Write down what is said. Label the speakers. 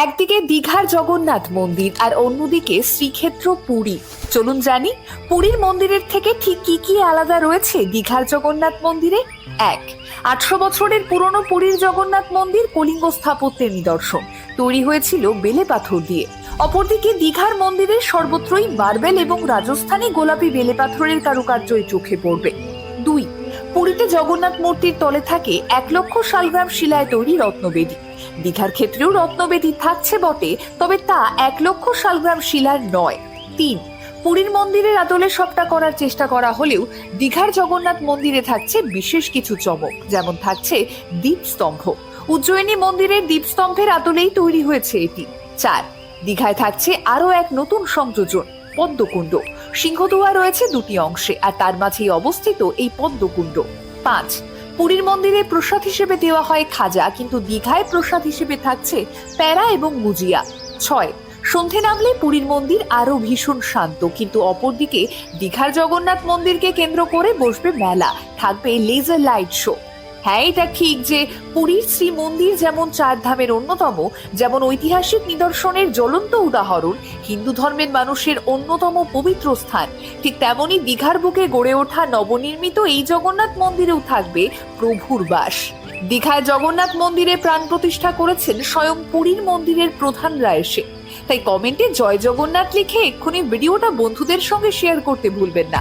Speaker 1: একদিকে দীঘার জগন্নাথ মন্দির আর অন্যদিকে শ্রীক্ষেত্র পুরী। চলুন জানি পুরীর মন্দিরের থেকে ঠিক কি কি আলাদা রয়েছে দীঘার জগন্নাথ মন্দিরে। 800 বছরের পুরনো পুরীর জগন্নাথ মন্দির কলিঙ্গ স্থাপত্যের নিদর্শন, তৈরি হয়েছিল বেলে পাথর দিয়ে। অপরদিকে দীঘার মন্দিরের সর্বত্রই মার্বেল এবং রাজস্থানী গোলাপি বেলে পাথরের কারুকার্যই চোখে পড়বে। 2, পুরীতে জগন্নাথ মূর্তির তলে থাকে 1 লক্ষ শালগ্রাম শিলায় তৈরি রত্নবেদী। দীঘার ক্ষেত্রেও রত্নবেদী থাকছে বটে, তবে তা 1 লক্ষ শালগ্রাম শিলার নয়। 3, পুরীর মন্দিরের আদলে সবটা করার চেষ্টা করা হলেও দীঘার জগন্নাথ মন্দিরে থাকছে বিশেষ কিছু চমক, যেমন থাকছে দীপস্তম্ভ। উজ্জয়িনী মন্দিরের দীপস্তম্ভের আদলেই তৈরি হয়েছে এটি। 4, দীঘায় থাকছে আরো এক নতুন সংযোজন, পদ্মকুণ্ড। সিংহদুয়ার রয়েছে 2টি অংশে, আর তার মাঝেই অবস্থিত এই পদ্মকুণ্ড। 5, পুরীর মন্দিরে প্রসাদ হিসেবে দেওয়া হয় খাজা, কিন্তু দীঘায় প্রসাদ হিসেবে থাকছে প্যারা এবং গুজিয়া। 6, সন্ধে নামলে পুরীর মন্দির আরো ভীষণ শান্ত, কিন্তু অপরদিকে দীঘার জগন্নাথ মন্দিরকে কেন্দ্র করে বসবে মেলা, থাকবে লেজার লাইট শো। হ্যাঁ, এটা ঠিক যে পুরীর শ্রী মন্দির যেমন 4 ধামের অন্যতম, যেমন ঐতিহাসিক নিদর্শনের জ্বলন্ত উদাহরণ, হিন্দু ধর্মের মানুষের অন্যতম পবিত্র স্থান, ঠিক তেমনি দীঘার বুকে গড়ে ওঠা নবনির্মিত এই জগন্নাথ মন্দিরেও থাকবে প্রভুর বাস। দীঘায় জগন্নাথ মন্দিরে প্রাণ প্রতিষ্ঠা করেছেন স্বয়ং পুরীর মন্দিরের প্রধানরা এসে। তাই কমেন্টে জয় জগন্নাথ লিখে এক্ষুনি ভিডিওটা বন্ধুদের সঙ্গে শেয়ার করতে ভুলবেন না।